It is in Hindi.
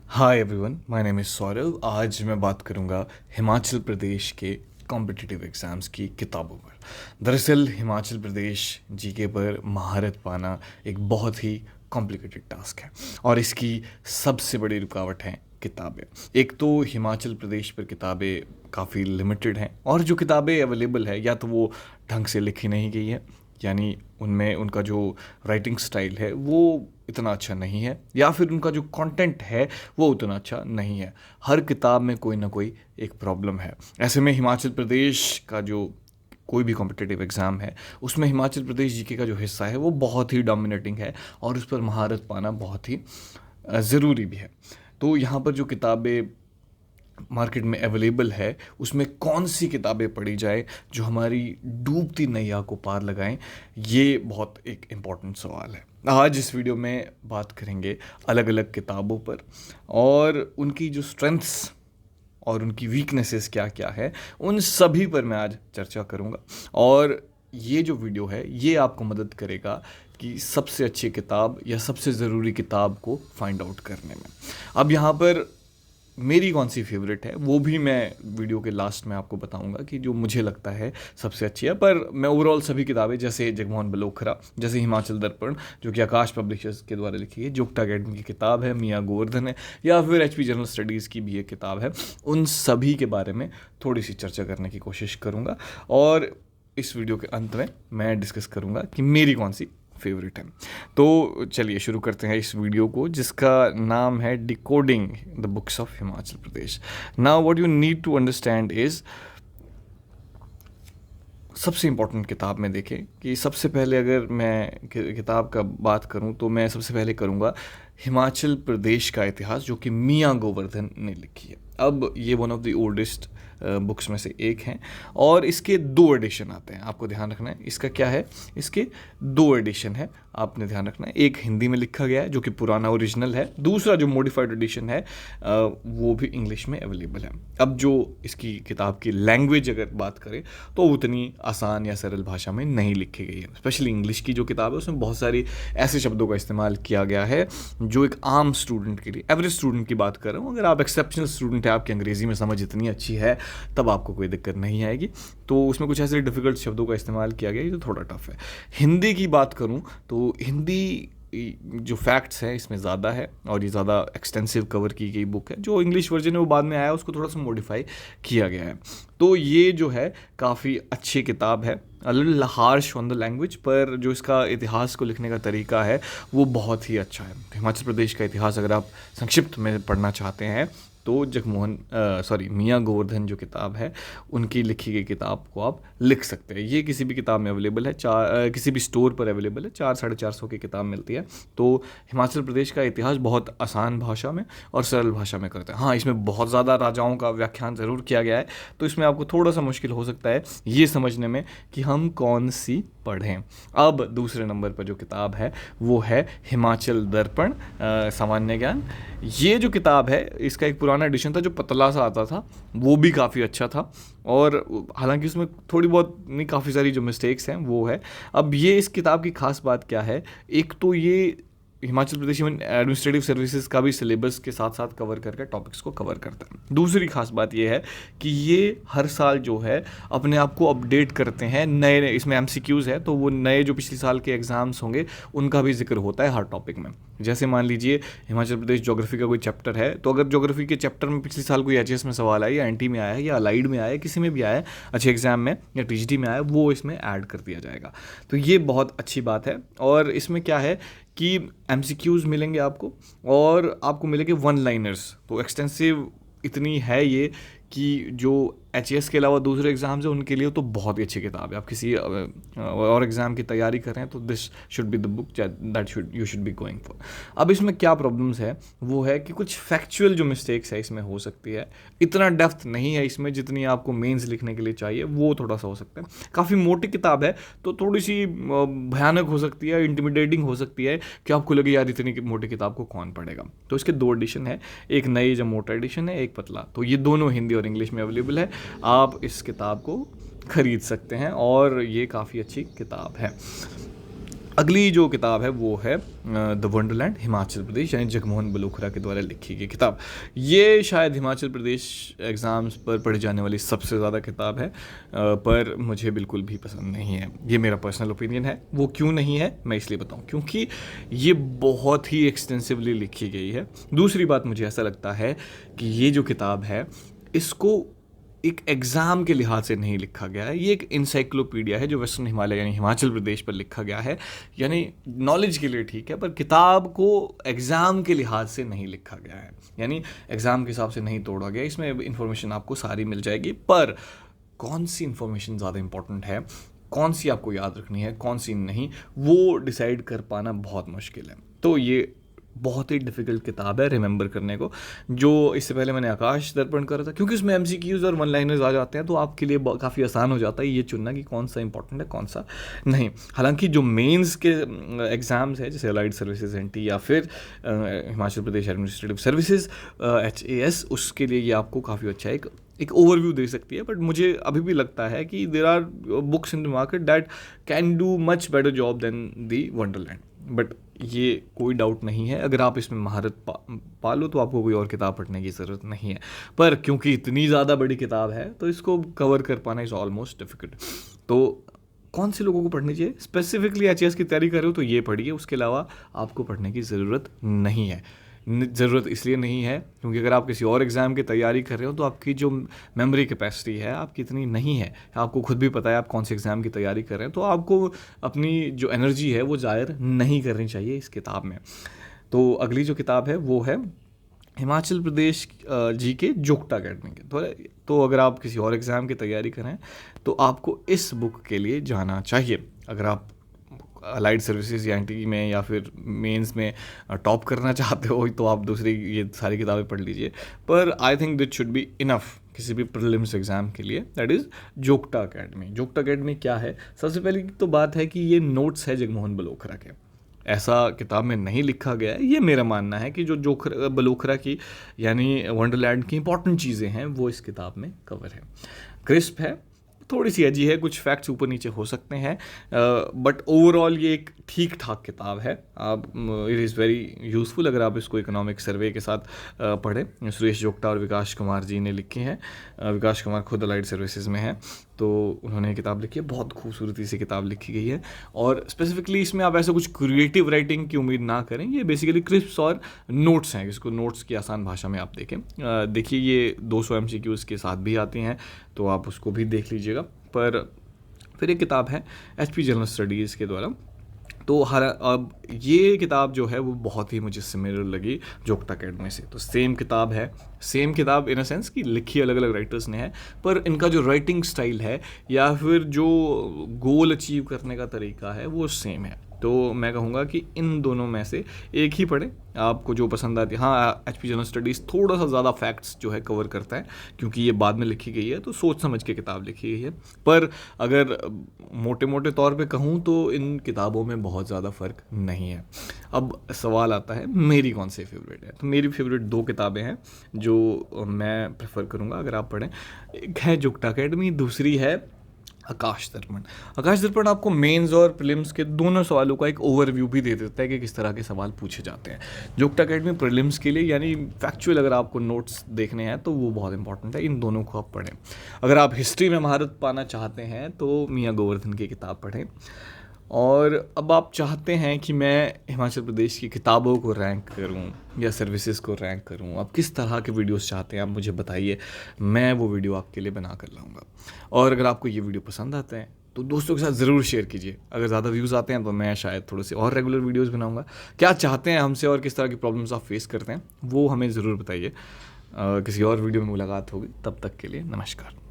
Hi everyone, my name is Saurabh. आज मैं बात करूंगा हिमाचल प्रदेश के कॉम्पिटिटिव एग्ज़ाम्स की किताबों पर। दरअसल हिमाचल प्रदेश जीके पर महारत पाना एक बहुत ही कॉम्प्लिकेटेड टास्क है और इसकी सबसे बड़ी रुकावट है किताबें। एक तो हिमाचल प्रदेश पर किताबें काफ़ी लिमिटेड हैं और जो किताबें अवेलेबल है या तो वो ढंग से लिखी नहीं गई है, यानी उनमें उनका जो राइटिंग स्टाइल है वो इतना अच्छा नहीं है, या फिर उनका जो कंटेंट है वो उतना अच्छा नहीं है। हर किताब में कोई ना कोई एक प्रॉब्लम है। ऐसे में हिमाचल प्रदेश का जो कोई भी कॉम्पिटिटिव एग्ज़ाम है उसमें हिमाचल प्रदेश जीके का जो हिस्सा है वो बहुत ही डोमिनेटिंग है और उस पर महारत पाना बहुत ही ज़रूरी भी है। तो यहाँ पर जो किताबें मार्केट में अवेलेबल है उसमें कौन सी किताबें पढ़ी जाए जो हमारी डूबती नैया को पार लगाएं, ये बहुत एक इम्पॉर्टेंट सवाल है। आज इस वीडियो में बात करेंगे अलग अलग किताबों पर और उनकी जो स्ट्रेंथ्स और उनकी वीकनेसेस क्या क्या है उन सभी पर मैं आज चर्चा करूंगा। और ये जो वीडियो है ये आपको मदद करेगा कि सबसे अच्छी किताब या सबसे ज़रूरी किताब को फाइंड आउट करने में। अब यहाँ पर मेरी कौन सी फेवरेट है वो भी मैं वीडियो के लास्ट में आपको बताऊंगा कि जो मुझे लगता है सबसे अच्छी है। पर मैं ओवरऑल सभी किताबें, जैसे जगमोहन बलोखरा, जैसे हिमाचल दर्पण जो कि आकाश पब्लिशर्स के द्वारा लिखी है, जुक्ता अकेडमी की किताब है, मियाँ गोवर्धन है, या फिर एचपी जनरल स्टडीज़ की भी एक किताब है, उन सभी के बारे में थोड़ी सी चर्चा करने की कोशिश करूँगा। और इस वीडियो के अंत में मैं डिस्कस करूँगा कि मेरी कौन सी फेवरेट है। तो चलिए शुरू करते हैं इस वीडियो को, जिसका नाम है decoding the books of Himachal Pradesh. Now what you need to understand is, सबसे इम्पोर्टेंट किताब में देखें कि सबसे पहले अगर मैं किताब का बात करूं तो मैं सबसे पहले करूंगा हिमाचल प्रदेश का इतिहास, जो कि मियाँ गोवर्धन ने लिखी है। अब ये one of the oldest books में से एक हैं और इसके 2 एडिशन आते हैं, आपको ध्यान रखना है। इसका क्या है, इसके 2 एडिशन है, आपने ध्यान रखना है। एक हिंदी में लिखा गया है जो कि पुराना ओरिजिनल है, दूसरा जो मॉडिफाइड एडिशन है वो भी इंग्लिश में अवेलेबल है। अब जो इसकी किताब की लैंग्वेज अगर बात करें तो उतनी आसान या सरल भाषा में नहीं लिखी गई है। स्पेशली इंग्लिश की जो किताब है उसमें बहुत सारी ऐसे शब्दों का इस्तेमाल किया गया है जो एक आम स्टूडेंट के लिए, एवरेज स्टूडेंट की बात कर रहा हूँ, अगर आप एक्सेप्शनल स्टूडेंट है, आपकी अंग्रेज़ी में समझ इतनी अच्छी है, तब आपको कोई दिक्कत नहीं आएगी। तो उसमें कुछ ऐसे डिफ़िकल्ट शब्दों का इस्तेमाल किया गया है जो थोड़ा टफ है। हिंदी की बात करूँ तो हिंदी जो फैक्ट्स हैं इसमें ज़्यादा है और ये ज़्यादा एक्सटेंसिव कवर की गई बुक है। जो इंग्लिश वर्जन है वो बाद में आया, उसको थोड़ा सा मॉडिफाई किया गया है। तो ये जो है काफ़ी अच्छी किताब है, a little harsh on the language, पर जो इसका इतिहास को लिखने का तरीका है वो बहुत ही अच्छा है। हिमाचल प्रदेश का इतिहास अगर आप संक्षिप्त में पढ़ना चाहते हैं तो मियाँ गोवर्धन जो किताब है उनकी लिखी गई किताब को आप लिख सकते हैं। ये किसी भी किताब में अवेलेबल है, किसी भी स्टोर पर अवेलेबल है, 400-450 की किताब मिलती है। तो हिमाचल प्रदेश का इतिहास बहुत आसान भाषा में और सरल भाषा में करते हैं। हाँ, इसमें बहुत ज़्यादा राजाओं का व्याख्यान ज़रूर किया गया है, तो इसमें आपको थोड़ा सा मुश्किल हो सकता है ये समझने में कि हम कौन सी पढ़ें। अब दूसरे नंबर पर जो किताब है वो है हिमाचल दर्पण सामान्य ज्ञान। ये जो किताब है इसका एक पुराना एडिशन था जो पतला सा आता था, वो भी काफ़ी अच्छा था और हालांकि उसमें थोड़ी बहुत नहीं, काफ़ी सारी जो मिस्टेक्स हैं वो है। अब ये इस किताब की खास बात क्या है, एक तो ये हिमाचल प्रदेश एडमिनिस्ट्रेटिव सर्विसेज का भी सिलेबस के साथ साथ कवर करके टॉपिक्स को कवर करता है। दूसरी खास बात ये है कि ये हर साल जो है अपने आप को अपडेट करते हैं, नए, इसमें एमसीक्यूज़ है तो वो नए जो पिछले साल के एग्ज़ाम्स होंगे उनका भी जिक्र होता है हर टॉपिक में। जैसे मान लीजिए हिमाचल प्रदेश ज्योग्राफी का कोई चैप्टर है, तो अगर ज्योग्राफी के चैप्टर में पिछले साल कोई एचएस में सवाल आया या एनटी में आया है या अलाइड में आया है, किसी में भी आया है, अच्छे एग्जाम में या टीजीटी में आया है, वो इसमें ऐड कर दिया जाएगा। तो ये बहुत अच्छी बात है। और इसमें क्या है कि एमसीक्यूज़ मिलेंगे आपको और आपको मिलेंगे वन लाइनर्स। तो एक्सटेंसिव इतनी है ये कि जो एचएस के अलावा दूसरे एग्ज़ाम्स हैं उनके लिए तो बहुत ही अच्छी किताब है। आप किसी और एग्ज़ाम की तैयारी कर रहे हैं तो this should be the book that you should be going for. अब इसमें क्या प्रॉब्लम्स है वो है कि कुछ फैक्चुअल जो मिस्टेक्स है इसमें हो सकती है, इतना डेप्थ नहीं है इसमें जितनी आपको मेंस लिखने के लिए चाहिए, वो थोड़ा सा हो सकता है। काफ़ी मोटी किताब है तो थोड़ी सी भयानक हो सकती है, इंटिमिडेटिंग हो सकती है कि आपको लगे यार इतनी मोटी किताब को कौन पढ़ेगा। तो इसके 2 एडिशन है, एक नई जो मोटा एडिशन है, एक पतला। तो ये दोनों हिंदी और इंग्लिश में अवेलेबल है, आप इस किताब को खरीद सकते हैं और ये काफ़ी अच्छी किताब है। अगली जो किताब है वो है द वंडरलैंड हिमाचल प्रदेश, यानी जगमोहन बलोखरा के द्वारा लिखी गई किताब। ये शायद हिमाचल प्रदेश एग्ज़ाम्स पर पढ़ी जाने वाली सबसे ज़्यादा किताब है, पर मुझे बिल्कुल भी पसंद नहीं है। ये मेरा पर्सनल ओपिनियन है। वो क्यों नहीं है मैं इसलिए बताऊं, क्योंकि ये बहुत ही एक्सटेंसिवली लिखी गई है। दूसरी बात, मुझे ऐसा लगता है कि ये जो किताब है इसको एक एग्ज़ाम के लिहाज से नहीं लिखा गया है। ये एक इंसाइक्लोपीडिया है जो वेस्टर्न हिमालय यानी हिमाचल प्रदेश पर लिखा गया है, यानी नॉलेज के लिए ठीक है, पर किताब को एग्ज़ाम के लिहाज से नहीं लिखा गया है, यानी एग्ज़ाम के हिसाब से नहीं तोड़ा गया। इसमें इन्फॉर्मेशन आपको सारी मिल जाएगी, पर कौन सी इन्फॉर्मेशन ज़्यादा इंपॉर्टेंट है, कौन सी आपको याद रखनी है, कौन सी नहीं, वो डिसाइड कर पाना बहुत मुश्किल है। तो ये बहुत ही डिफ़िकल्ट किताब है रिमेंबर करने को। जो इससे पहले मैंने आकाश दर्पण करा था, क्योंकि उसमें एमसीक्यूज़ और वन लाइनर्स आ जाते हैं, तो आपके लिए काफ़ी आसान हो जाता है ये चुनना कि कौन सा इंपॉर्टेंट है कौन सा नहीं। हालांकि जो मेंस के एग्ज़ाम्स है जैसे अलाइड सर्विसेज एनटी या फिर Himachal Pradesh administrative services HAS, उसके लिए ये आपको काफ़ी अच्छा एक ओवरव्यू दे सकती है। बट मुझे अभी भी लगता है कि there are books in the market that can do much better job than the Wonderland. But ये कोई डाउट नहीं है, अगर आप इसमें महारत पालो तो आपको कोई और किताब पढ़ने की ज़रूरत नहीं है। पर क्योंकि इतनी ज़्यादा बड़ी किताब है तो इसको कवर कर पाना इज़ ऑलमोस्ट डिफ़िकल्ट। तो कौन से लोगों को पढ़नी चाहिए? स्पेसिफिकली HAS की तैयारी कर रहे हो तो ये पढ़िए, उसके अलावा आपको पढ़ने की ज़रूरत नहीं है। ज़रूरत इसलिए नहीं है क्योंकि अगर आप किसी और एग्ज़ाम की तैयारी कर रहे हो तो आपकी जो मेमोरी कैपेसिटी है आपकी इतनी नहीं है। आपको खुद भी पता है आप कौन से एग्ज़ाम की तैयारी कर रहे हैं, तो आपको अपनी जो एनर्जी है वो ज़ाहिर नहीं करनी चाहिए इस किताब में। तो अगली जो किताब है वो है हिमाचल प्रदेश GK जोग्टा अकेडमी के। तो अगर आप किसी और एग्ज़ाम की तैयारी कर रहे हैं तो आपको इस बुक के लिए जाना चाहिए। अगर आप अलाइड सर्विसेज या एनटी में या फिर मेंस में टॉप करना चाहते हो तो आप दूसरी ये सारी किताबें पढ़ लीजिए, पर I think it should be enough किसी भी प्रीलिम्स एग्जाम के लिए। दैट इज़ जोग्टा अकेडमी। जोग्टा अकेडमी क्या है? सबसे पहले तो बात है कि ये नोट्स है जगमोहन बलोखरा के, ऐसा किताब में नहीं लिखा गया है। ये मेरा मानना है कि जो बलोखरा की यानी वंडरलैंड की इंपॉर्टेंट चीज़ें हैं वो इस किताब में कवर है। क्रिस्प है, थोड़ी सी एजी है, कुछ फैक्ट्स ऊपर नीचे हो सकते हैं, बट ओवरऑल ये एक ठीक ठाक किताब है। आप इट इज़ वेरी यूज़फुल अगर आप इसको इकोनॉमिक सर्वे के साथ पढ़ें। सुरेश जोग्टा और विकास कुमार जी ने लिखी है। विकास कुमार खुद अलाइड सर्विसेज में है, तो उन्होंने किताब लिखी है। बहुत खूबसूरती से किताब लिखी गई है, और स्पेसिफिकली इसमें आप ऐसा कुछ क्रिएटिव राइटिंग की उम्मीद ना करें। ये बेसिकली क्रिप्स और नोट्स हैं, इसको नोट्स की आसान भाषा में आप देखें। देखिए ये 200 MCQs के साथ भी आती हैं, तो आप उसको भी देख लीजिएगा। पर फिर एक किताब है HP जनरल स्टडीज़ के द्वारा। तो अब ये किताब जो है वो बहुत ही मुझे सिमिलर लगी जोग्टा अकेडमी से। तो सेम किताब है, सेम किताब इन अ सेंस कि लिखी अलग अलग राइटर्स ने है, पर इनका जो राइटिंग स्टाइल है या फिर जो गोल अचीव करने का तरीका है वो सेम है। तो मैं कहूँगा कि इन दोनों में से एक ही पढ़ें, आपको जो पसंद आती है। हाँ, HP जनरल स्टडीज़ थोड़ा सा ज़्यादा फैक्ट्स जो है कवर करता है, क्योंकि ये बाद में लिखी गई है, तो सोच समझ के किताब लिखी गई है। पर अगर मोटे मोटे तौर पे कहूँ तो इन किताबों में बहुत ज़्यादा फ़र्क नहीं है। अब सवाल आता है मेरी कौन सी फेवरेट है। तो मेरी फेवरेट 2 किताबें हैं जो मैं प्रेफर करूँगा अगर आप पढ़ें। एक है जोग्टा अकेडमी, दूसरी है आकाश दर्पण। आकाश दर्पण आपको मेंस और प्रीलिम्स के दोनों सवालों का एक ओवरव्यू भी दे देता है कि किस तरह के सवाल पूछे जाते हैं। जोग्टा अकेडमी प्रीलिम्स के लिए यानी फैक्चुअल अगर आपको नोट्स देखने हैं तो वो बहुत इंपॉर्टेंट है, इन दोनों को आप पढ़ें। अगर आप हिस्ट्री में महारत पाना चाहते हैं तो मियाँ गोवर्धन की किताब पढ़ें। और अब आप चाहते हैं कि मैं हिमाचल प्रदेश की किताबों को रैंक करूं या सर्विसेज को रैंक करूं, आप किस तरह के वीडियोस चाहते हैं आप मुझे बताइए, मैं वो वीडियो आपके लिए बना कर लाऊंगा। और अगर आपको ये वीडियो पसंद आते हैं तो दोस्तों के साथ ज़रूर शेयर कीजिए। अगर ज़्यादा व्यूज़ आते हैं तो मैं शायद थोड़े से और रेगुलर वीडियोज़ बनाऊँगा। क्या चाहते हैं हमसे और किस तरह की प्रॉब्लम्स आप फेस करते हैं वो हमें ज़रूर बताइए। किसी और वीडियो में मुलाकात होगी, तब तक के लिए नमस्कार।